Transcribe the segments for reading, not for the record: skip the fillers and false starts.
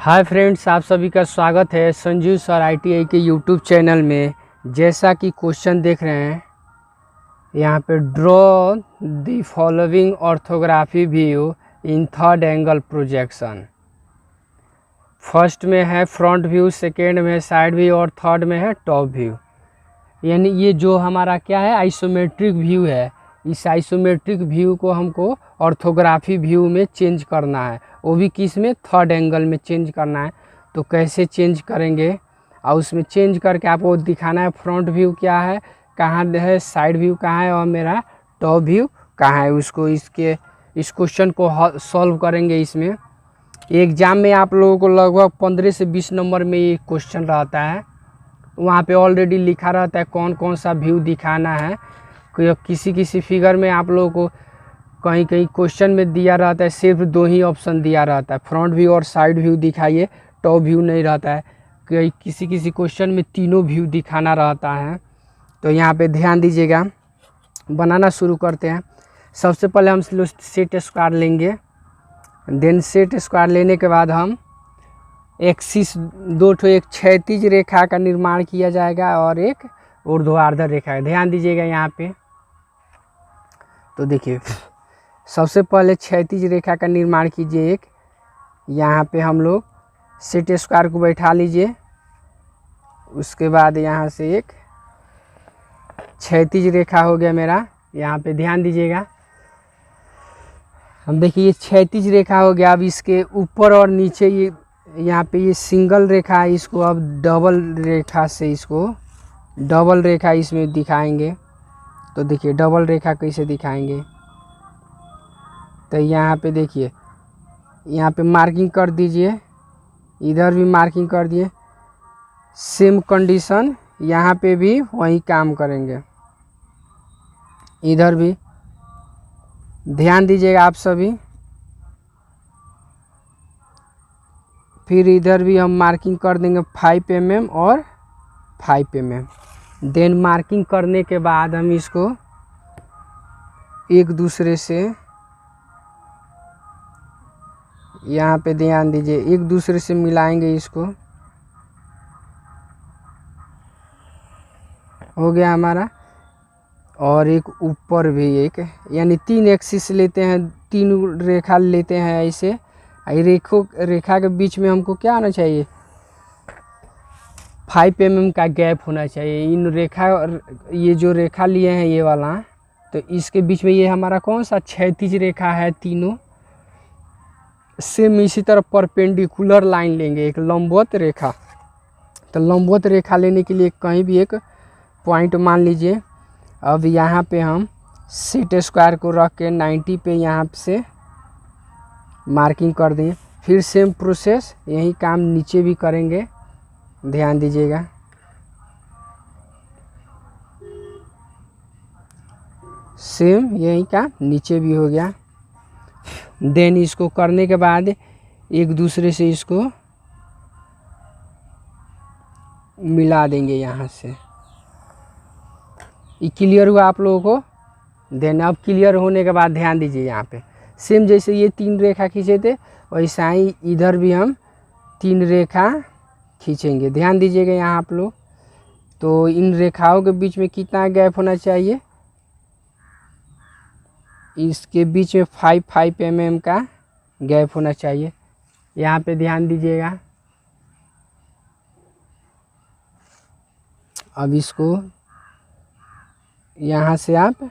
Hi friends, आप सभी का स्वागत है संजीव सर ITI के यूट्यूब चैनल में। जैसा कि क्वेश्चन देख रहे हैं यहाँ पे, draw the following orthography view in third angle projection. First में है फ्रंट व्यू, सेकेंड में है साइड व्यू और थर्ड में है टॉप व्यू। यानी ये जो हमारा क्या है, आइसोमेट्रिक व्यू है। इस आइसोमेट्रिक व्यू को हमको ऑर्थोग्राफी व्यू में चेंज करना है, वो भी किस में, थर्ड एंगल में चेंज करना है। तो कैसे चेंज करेंगे और उसमें चेंज करके आपको दिखाना है फ्रंट व्यू क्या है, कहाँ है, साइड व्यू कहाँ है और मेरा टॉप व्यू कहाँ है। उसको इस क्वेश्चन को सॉल्व करेंगे। इसमें एग्ज़ाम में आप लोगों को लगभग 15 से 20 नंबर में ये क्वेश्चन रहता है। वहाँ पे ऑलरेडी लिखा रहता है कौन कौन सा व्यू दिखाना है। किसी फिगर में आप लोगों को कहीं कहीं क्वेश्चन में दिया रहता है, सिर्फ 2 ही ऑप्शन दिया रहता है, फ्रंट व्यू और साइड व्यू दिखाइए, टॉप व्यू नहीं रहता है। किसी क्वेश्चन में तीनों व्यू दिखाना रहता है। तो यहाँ पे ध्यान दीजिएगा। बनाना शुरू करते हैं। सबसे पहले हम सेट स्क्वायर लेंगे। देन सेट स्क्वायर लेने के बाद हम एक्सिस एक क्षैतिज रेखा का निर्माण किया जाएगा और एक ऊर्ध्वाधर रेखा है। ध्यान दीजिएगा यहाँ पे। तो देखिए, सबसे पहले क्षैतिज रेखा का निर्माण कीजिए एक। यहाँ पे हम लोग सेट स्क्वायर को बैठा लीजिए। उसके बाद यहाँ से एक क्षैतिज रेखा हो गया मेरा। यहाँ पे ध्यान दीजिएगा। हम देखिए ये क्षैतिज रेखा हो गया। अब इसके ऊपर और नीचे ये यहाँ पे ये सिंगल रेखा है, इसको अब डबल रेखा से इसको डबल रेखा इसमें दिखाएंगे। तो देखिए डबल रेखा कैसे दिखाएंगे। तो यहाँ पे देखिए, यहाँ पे मार्किंग कर दीजिए, इधर भी मार्किंग कर दिए। सेम कंडीशन यहाँ पे भी वही काम करेंगे, इधर भी ध्यान दीजिएगा आप सभी। फिर इधर भी हम मार्किंग कर देंगे 5 mm और 5 mm। देन मार्किंग करने के बाद हम इसको एक दूसरे से, यहाँ पे ध्यान दीजिए, एक दूसरे से मिलाएंगे। इसको हो गया हमारा। और एक ऊपर भी एक, यानी 3 एक्सिस लेते हैं, 3 रेखा लेते हैं ऐसे। रेखा के बीच में हमको क्या आना चाहिए, 5 mm का गैप होना चाहिए। इन रेखा, ये जो रेखा लिए हैं ये वाला, तो इसके बीच में ये हमारा कौन सा क्षैतिज रेखा है, तीनों सेम इसी तरह परपेंडिकुलर लाइन लेंगे, एक लंबवत रेखा। तो लंबवत रेखा लेने के लिए कहीं भी एक पॉइंट मान लीजिए। अब यहाँ पे हम सेट स्क्वायर को रख के 90 पे यहाँ से मार्किंग कर दें। फिर सेम प्रोसेस, यही काम नीचे भी करेंगे। ध्यान दीजिएगा। सेम यही का नीचे भी हो गया। देन इसको करने के बाद एक दूसरे से इसको मिला देंगे यहाँ से। ये क्लियर हुआ आप लोगों को। देन अब क्लियर होने के बाद ध्यान दीजिए, यहाँ पे सेम जैसे ये 3 रेखा खींचे थे वैसा ही इधर भी हम 3 रेखा खींचेंगे। ध्यान दीजिएगा यहाँ आप लोग। तो इन रेखाओं के बीच में कितना गैप होना चाहिए, इसके बीच में 5 mm का गैप होना चाहिए। यहाँ पे ध्यान दीजिएगा। अब इसको यहाँ से आप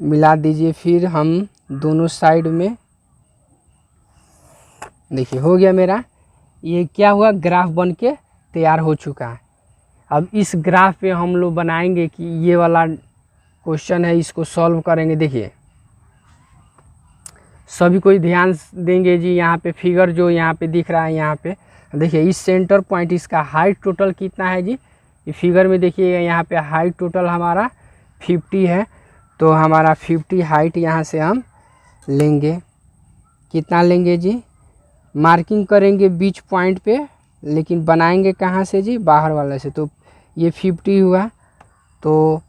मिला दीजिए। फिर हम दोनों साइड में, देखिए हो गया मेरा। ये क्या हुआ, ग्राफ बन के तैयार हो चुका है। अब इस ग्राफ पे हम लोग बनाएंगे कि ये वाला क्वेश्चन है, इसको सॉल्व करेंगे। देखिए सभी कोई ध्यान देंगे जी। यहाँ पे फिगर जो यहाँ पे दिख रहा है, यहाँ पे देखिए इस सेंटर पॉइंट, इसका हाइट टोटल कितना है जी, ये फिगर में देखिएगा। यहाँ पे हाइट टोटल हमारा 50 है। तो हमारा 50 हाइट यहाँ से हम लेंगे। कितना लेंगे जी, मार्किंग करेंगे बीच पॉइंट पे, लेकिन बनाएंगे कहाँ से जी, बाहर वाले से। तो ये 50 हुआ। तो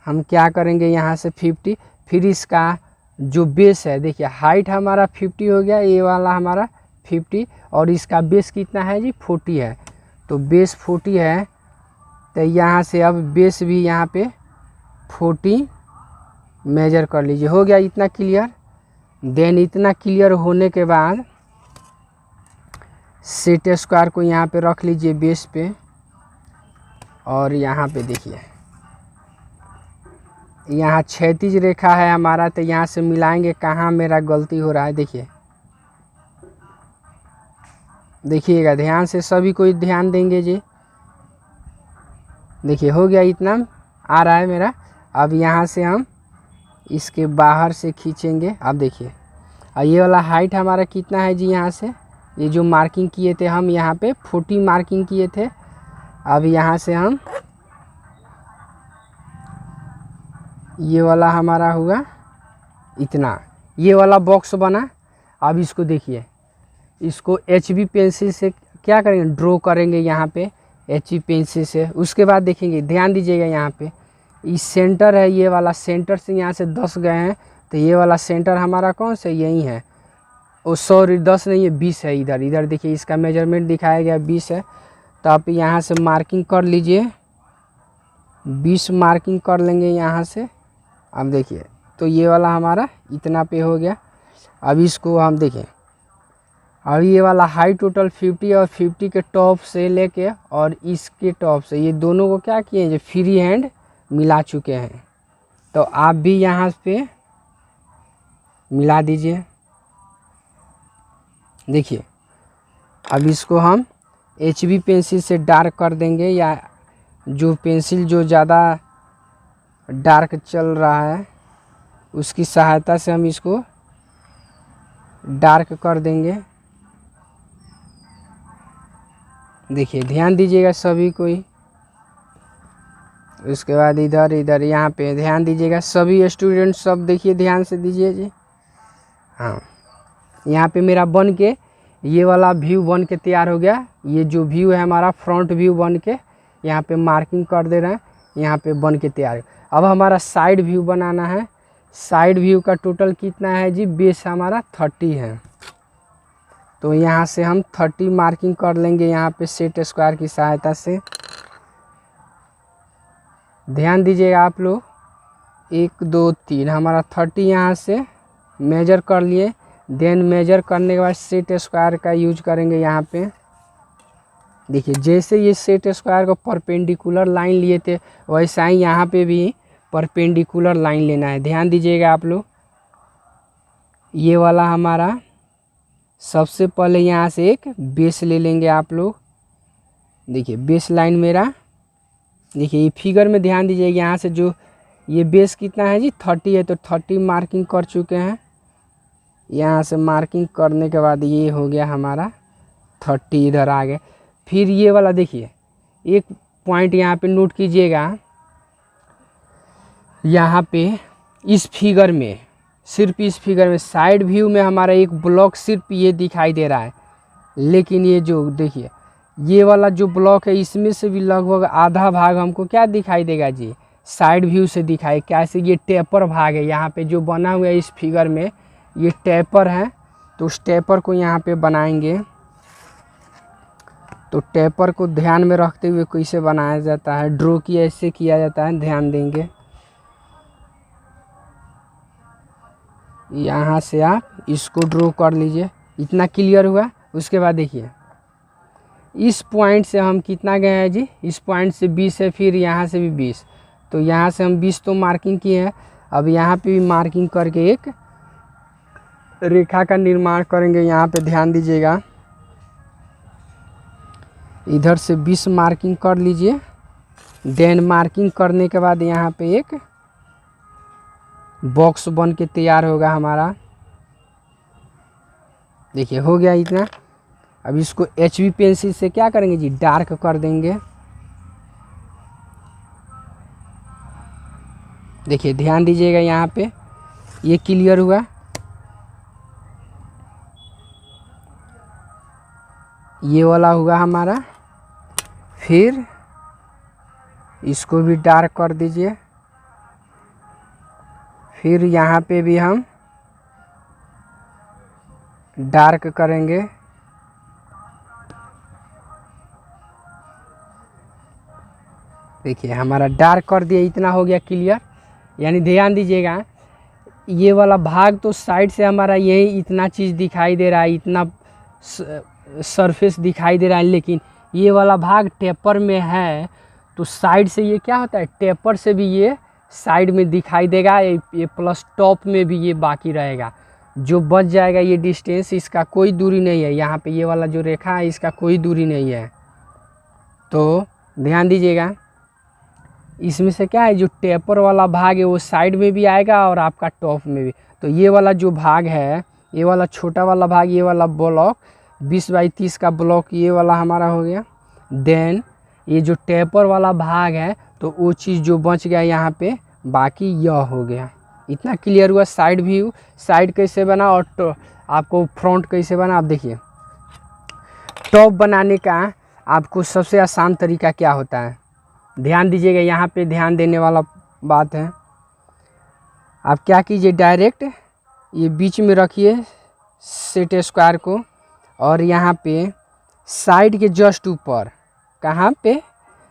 हम क्या करेंगे, यहाँ से 50, फिर इसका जो बेस है, देखिए हाइट हमारा 50 हो गया, ये वाला हमारा 50 और इसका बेस कितना है जी 40 है। तो बेस 40 है तो यहाँ से अब बेस भी यहाँ पे 40 मेजर कर लीजिए। हो गया इतना क्लियर। देन इतना क्लियर होने के बाद सेट स्क्वायर को यहाँ पे रख लीजिए बेस पे, और यहाँ पे देखिए यहाँ क्षैतिज रेखा है हमारा, तो यहाँ से मिलाएंगे कहाँ मेरा गलती हो रहा है। देखिएगा ध्यान से, सभी कोई ध्यान देंगे जी। देखिए हो गया इतना आ रहा है मेरा। अब यहाँ से हम इसके बाहर से खींचेंगे। अब देखिए ये वाला हाइट हमारा कितना है जी, यहाँ से ये जो मार्किंग किए थे हम यहाँ पे 40 मार्किंग किए थे। अब यहाँ से हम ये वाला हमारा हुआ इतना, ये वाला बॉक्स बना। अब इसको देखिए, इसको HB पेंसिल से क्या करेंगे, ड्रॉ करेंगे यहाँ पे HB पेंसिल से। उसके बाद देखेंगे, ध्यान दीजिएगा यहाँ पे इस सेंटर है, ये वाला सेंटर से यहाँ से 10 गए हैं, तो ये वाला सेंटर हमारा कौन सा यही है। ओ सॉरी 10 नहीं है 20 है। इधर देखिए इसका मेजरमेंट दिखाया गया 20 है। तो आप यहाँ से मार्किंग कर लीजिए, 20 मार्किंग कर लेंगे यहाँ से। अब देखिए तो ये वाला हमारा इतना पे हो गया। अब इसको हम देखें, अब ये वाला हाइट टोटल 50 और 50 के टॉप से लेके और इसके टॉप से ये दोनों को क्या किए जो फ्री हैंड मिला चुके हैं। तो आप भी यहाँ पे मिला दीजिए। देखिए अब इसको हम HB पेंसिल से डार्क कर देंगे, या जो पेंसिल जो ज़्यादा डार्क चल रहा है उसकी सहायता से हम इसको डार्क कर देंगे। देखिए ध्यान दीजिएगा सभी कोई। उसके बाद इधर यहाँ पे ध्यान दीजिएगा सभी स्टूडेंट, सब देखिए ध्यान से दीजिए जी। हाँ यहाँ पे मेरा बन के ये वाला व्यू बन के तैयार हो गया। ये जो व्यू है हमारा फ्रंट व्यू बन के यहाँ पे मार्किंग कर दे रहे हैं, यहाँ पे बन के तैयार। अब हमारा साइड व्यू बनाना है। साइड व्यू का टोटल कितना है जी, बेस हमारा 30 है। तो यहाँ से हम 30 मार्किंग कर लेंगे यहाँ पे सेट स्क्वायर की सहायता से। ध्यान दीजिएगा आप लोग, 1 2 3 हमारा 30 यहाँ से मेजर कर लिए। देन मेजर करने के बाद सेट स्क्वायर का यूज करेंगे यहाँ पे। देखिए जैसे ये सेट स्क्वायर को परपेंडिकुलर लाइन लिए थे वैसा ही यहाँ पे भी परपेंडिकुलर लाइन लेना है। ध्यान दीजिएगा आप लोग। ये वाला हमारा सबसे पहले यहाँ से एक बेस ले लेंगे आप लोग। देखिए बेस लाइन मेरा, देखिए ये फिगर में ध्यान दीजिएगा। यहाँ से जो ये बेस कितना है जी 30 है, तो 30 मार्किंग कर चुके हैं। यहाँ से मार्किंग करने के बाद ये हो गया हमारा 30, इधर आ गए। फिर ये वाला देखिए एक पॉइंट यहाँ पे नोट कीजिएगा, यहाँ पे इस फिगर में, सिर्फ इस फिगर में साइड व्यू में हमारा एक ब्लॉक सिर्फ ये दिखाई दे रहा है। लेकिन ये जो देखिए ये वाला जो ब्लॉक है इसमें से भी लगभग आधा भाग हमको क्या दिखाई देगा जी, साइड व्यू से दिखाई। कैसे, ये टेपर भाग है यहाँ पे जो बना हुआ है इस फिगर में, ये टेपर है। तो उस टेपर को यहाँ पे बनाएंगे। तो टेपर को ध्यान में रखते हुए कैसे बनाया जाता है, ड्रॉ की ऐसे किया जाता है, ध्यान देंगे। यहाँ से आप इसको ड्रॉ कर लीजिए। इतना क्लियर हुआ। उसके बाद देखिए इस पॉइंट से हम कितना गए हैं जी, इस पॉइंट से 20 है, फिर यहाँ से भी 20। तो यहाँ से हम 20 तो मार्किंग किए हैं। अब यहाँ पे भी मार्किंग करके एक रेखा का निर्माण करेंगे। यहाँ पे ध्यान दीजिएगा, इधर से 20 मार्किंग कर लीजिए। देन मार्किंग करने के बाद यहाँ पे एक बॉक्स बन के तैयार होगा हमारा। देखिए हो गया इतना। अब इसको HB पेंसिल से क्या करेंगे जी, डार्क कर देंगे। देखिए ध्यान दीजिएगा यहाँ पे, ये क्लियर हुआ। ये वाला हुआ हमारा। फिर इसको भी डार्क कर दीजिए। फिर यहाँ पे भी हम डार्क करेंगे। देखिए हमारा डार्क कर दिया, इतना हो गया क्लियर। यानी ध्यान दीजिएगा, ये वाला भाग तो साइड से हमारा यही इतना चीज़ दिखाई दे रहा है, इतना सरफेस दिखाई दे रहा है, लेकिन ये वाला भाग टेपर में है तो साइड से ये क्या होता है, टेपर से भी ये साइड में दिखाई देगा, ये प्लस टॉप में भी ये बाकी रहेगा। जो बच जाएगा ये डिस्टेंस, इसका कोई दूरी नहीं है, यहाँ पे ये वाला जो रेखा है इसका कोई दूरी नहीं है। तो ध्यान दीजिएगा, इसमें से क्या है, जो टेपर वाला भाग है वो साइड में भी आएगा और आपका टॉप में भी। तो ये वाला जो भाग है, ये वाला छोटा वाला भाग, ये वाला ब्लॉक 20 बाई 30 का ब्लॉक ये वाला हमारा हो गया। देन ये जो टेपर वाला भाग है तो वो चीज़ जो बच गया यहाँ पे, बाकी यह हो गया। इतना क्लियर हुआ। साइड व्यू, साइड कैसे बना और आपको फ्रंट कैसे बना। आप देखिए, टॉप बनाने का आपको सबसे आसान तरीका क्या होता है, ध्यान दीजिएगा, यहाँ पे ध्यान देने वाला बात है। आप क्या कीजिए, डायरेक्ट ये बीच में रखिए सेट स्क्वायर को, और यहाँ पे साइड के जस्ट ऊपर, कहाँ पे,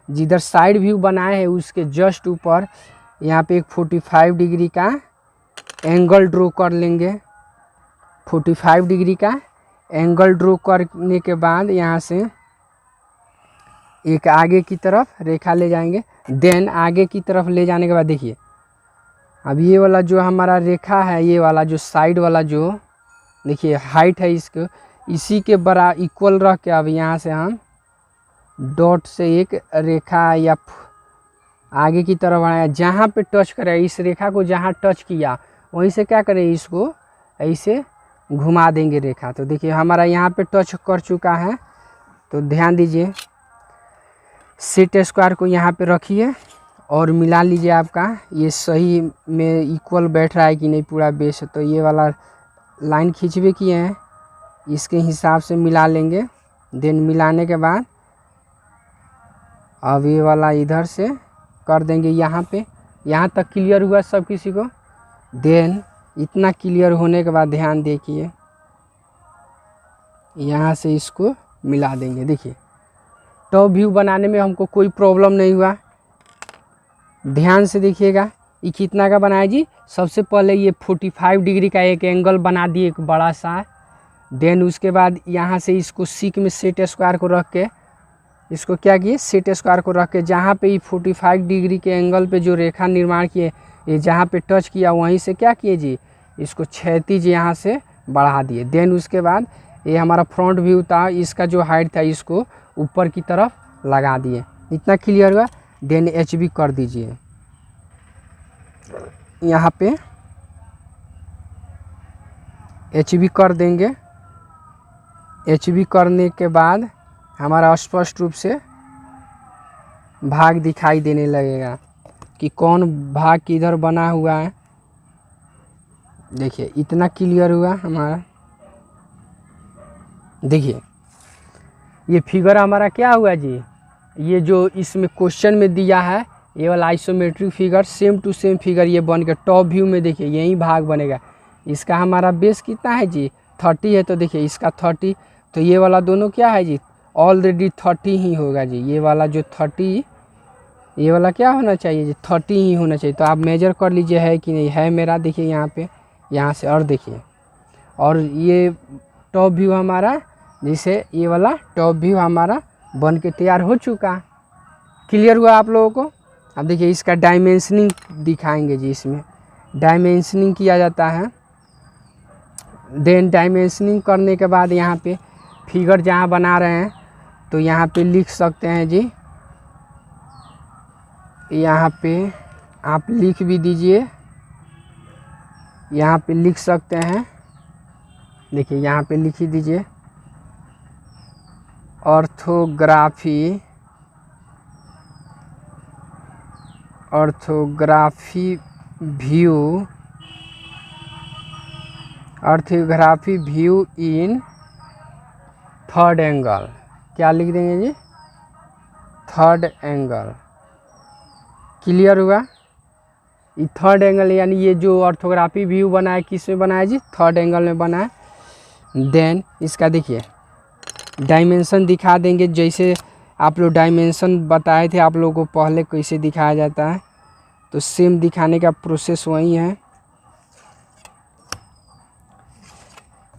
जिधर साइड व्यू बनाए हैं उसके जस्ट ऊपर यहाँ पे एक 45 डिग्री का एंगल ड्रॉ कर लेंगे। 45 डिग्री का एंगल ड्रॉ करने के बाद यहाँ से एक आगे की तरफ रेखा ले जाएंगे। देन आगे की तरफ ले जाने के बाद देखिए, अब ये वाला जो हमारा रेखा है, ये वाला जो साइड वाला जो देखिए हाइट है इसको, इसी के बड़ा इक्वल रख के अब यहाँ से हम डॉट से एक रेखा या आगे की तरफ बढ़ाया, जहाँ पे टच करे इस रेखा को, जहाँ टच किया वहीं से क्या करें, इसको ऐसे घुमा देंगे रेखा। तो देखिए हमारा यहाँ पे टच कर चुका है। तो ध्यान दीजिए, सेट स्क्वायर को यहाँ पे रखिए और मिला लीजिए, आपका ये सही में इक्वल बैठ रहा है कि नहीं पूरा बेस। तो ये वाला लाइन खींचवे किए हैं, इसके हिसाब से मिला लेंगे। देन मिलाने के बाद अब ये वाला इधर से कर देंगे यहाँ पे। यहाँ तक क्लियर हुआ सब किसी को। देन इतना क्लियर होने के बाद ध्यान देखिए, यहाँ से इसको मिला देंगे। देखिए टॉप व्यू बनाने में हमको कोई प्रॉब्लम नहीं हुआ। ध्यान से देखिएगा, ये कितना का बनाया जी, सबसे पहले ये 45 डिग्री का एक एंगल बना दिए, एक बड़ा सा। देन उसके बाद यहाँ से इसको सीक में सेट स्क्वायर को रख के, इसको क्या किए, सेट स्क्वायर को रख के, जहाँ पे ये 45 डिग्री के एंगल पे जो रेखा निर्माण किए, ये जहाँ पे टच किया वहीं से क्या किए जी, इसको क्षैतिज यहाँ से बढ़ा दिए। देन उसके बाद ये हमारा फ्रंट व्यू था, इसका जो हाइट था इसको ऊपर की तरफ लगा दिए। इतना क्लियर हुआ। देन HB कर दीजिए, यहाँ पे HB कर देंगे। HB करने के बाद हमारा स्पष्ट रूप से भाग दिखाई देने लगेगा कि कौन भाग किधर बना हुआ है। देखिए इतना क्लियर हुआ हमारा। देखिए ये फिगर हमारा क्या हुआ जी, ये जो इसमें क्वेश्चन में दिया है ये वाला isometric figure, same to same figure ये बन के टॉप व्यू में देखिए यही भाग बनेगा। इसका हमारा बेस कितना है जी, 30 है। तो देखिए इसका 30, तो ये वाला दोनों क्या है जी, ऑलरेडी 30 ही होगा जी। ये वाला जो 30, ये वाला क्या होना चाहिए जी, 30 ही होना चाहिए। तो आप मेजर कर लीजिए है कि नहीं है मेरा। देखिए यहाँ पे, यहाँ से, और देखिए, और ये टॉप व्यू हमारा, जैसे ये वाला टॉप व्यू हमारा बन के तैयार हो चुका। क्लियर हुआ आप लोगों को। अब देखिए इसका डायमेंशनिंग दिखाएंगे जी, इसमें डायमेंशनिंग किया जाता है। देन डायमेंशनिंग करने के बाद यहाँ पे फिगर जहाँ बना रहे हैं तो यहाँ पे लिख सकते हैं जी, यहाँ पे आप लिख भी दीजिए, यहाँ पे लिख सकते हैं। देखिए यहाँ पे लिख ही दीजिए, orthography view in third angle. क्या लिख देंगे जी, थर्ड एंगल। क्लियर हुआ। ये थर्ड एंगल यानी ये जो ऑर्थोग्राफी व्यू बना है किस में बना है जी, थर्ड एंगल में बना है। देन इसका देखिए डायमेंशन दिखा देंगे, जैसे आप लोग डायमेंशन बताए थे आप लोगों को पहले कैसे दिखाया जाता है, तो सेम दिखाने का प्रोसेस वही है,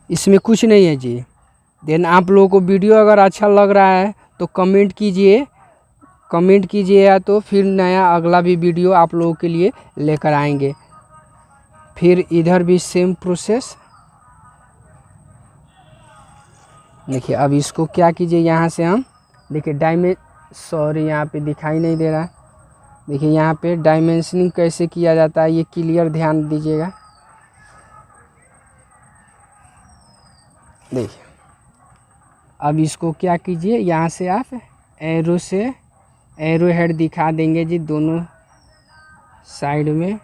इसमें कुछ नहीं है जी। देन आप लोगों को वीडियो अगर अच्छा लग रहा है तो कमेंट कीजिए या तो फिर नया अगला भी वीडियो आप लोगों के लिए लेकर आएंगे। फिर इधर भी सेम प्रोसेस। देखिए अब इसको क्या कीजिए, यहाँ से हम देखिए सॉरी यहाँ पे दिखाई नहीं दे रहा है। देखिए यहाँ पे डायमेंशनिंग कैसे किया जाता है, ये क्लियर ध्यान दीजिएगा। देखिए अब इसको क्या कीजिए, यहाँ से आप एरो हेड दिखा देंगे जी दोनों साइड में।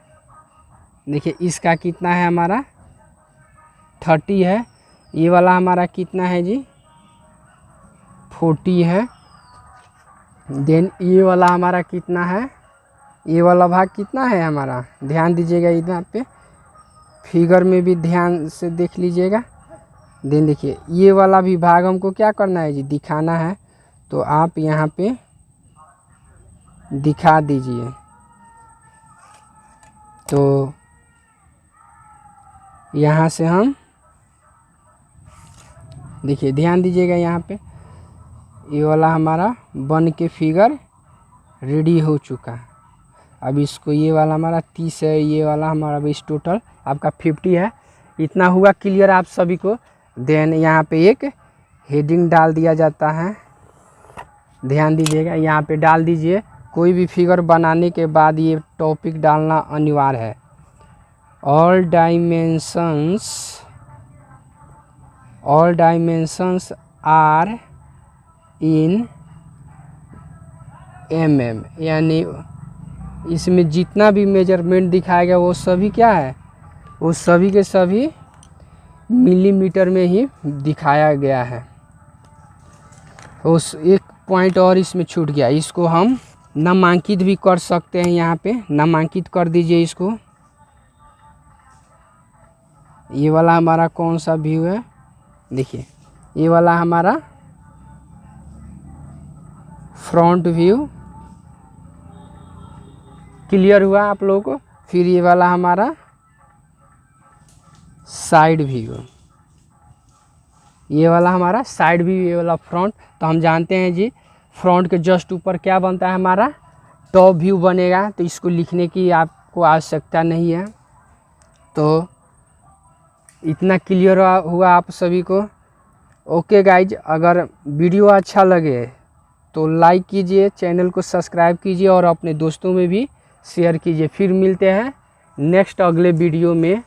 देखिए इसका कितना है हमारा 30 है, ये वाला हमारा कितना है जी 40 है। देन ये वाला हमारा कितना है, ये वाला भाग कितना है हमारा, ध्यान दीजिएगा इधर पे, फिगर में भी ध्यान से देख लीजिएगा। देन देखिए ये वाला भी भाग हमको क्या करना है जी दिखाना है, तो आप यहाँ पे दिखा दीजिए। तो यहाँ से हम देखिए ध्यान दीजिएगा, यहाँ पे ये वाला हमारा बन के फिगर रेडी हो चुका। अब इसको ये वाला हमारा 30 है, ये वाला हमारा बीस, टोटल आपका 50 है। इतना हुआ क्लियर आप सभी को। देन यहाँ पे एक हेडिंग डाल दिया जाता है, ध्यान दीजिएगा, यहाँ पे डाल दीजिए। कोई भी फिगर बनाने के बाद ये टॉपिक डालना अनिवार्य है। All dimensions are in mm, यानी इसमें जितना भी मेजरमेंट दिखाया गया वो सभी क्या है, वो सभी के सभी मिलीमीटर में ही दिखाया गया है। उस एक पॉइंट और इसमें छूट गया, इसको हम नामांकित भी कर सकते हैं। यहाँ पे नामांकित कर दीजिए इसको। ये वाला हमारा कौन सा व्यू है, देखिए ये वाला हमारा फ्रंट व्यू क्लियर हुआ आप लोगों को। फिर ये वाला हमारा साइड व्यू, ये वाला हमारा साइड व्यू, ये वाला फ्रंट। तो हम जानते हैं जी फ्रंट के जस्ट ऊपर क्या बनता है हमारा टॉप व्यू बनेगा, तो इसको लिखने की आपको आवश्यकता नहीं है। तो इतना क्लियर हुआ आप सभी को। ओके गाइज, अगर वीडियो अच्छा लगे तो लाइक कीजिए, चैनल को सब्सक्राइब कीजिए और अपने दोस्तों में भी शेयर कीजिए। फिर मिलते हैं नेक्स्ट अगले वीडियो में।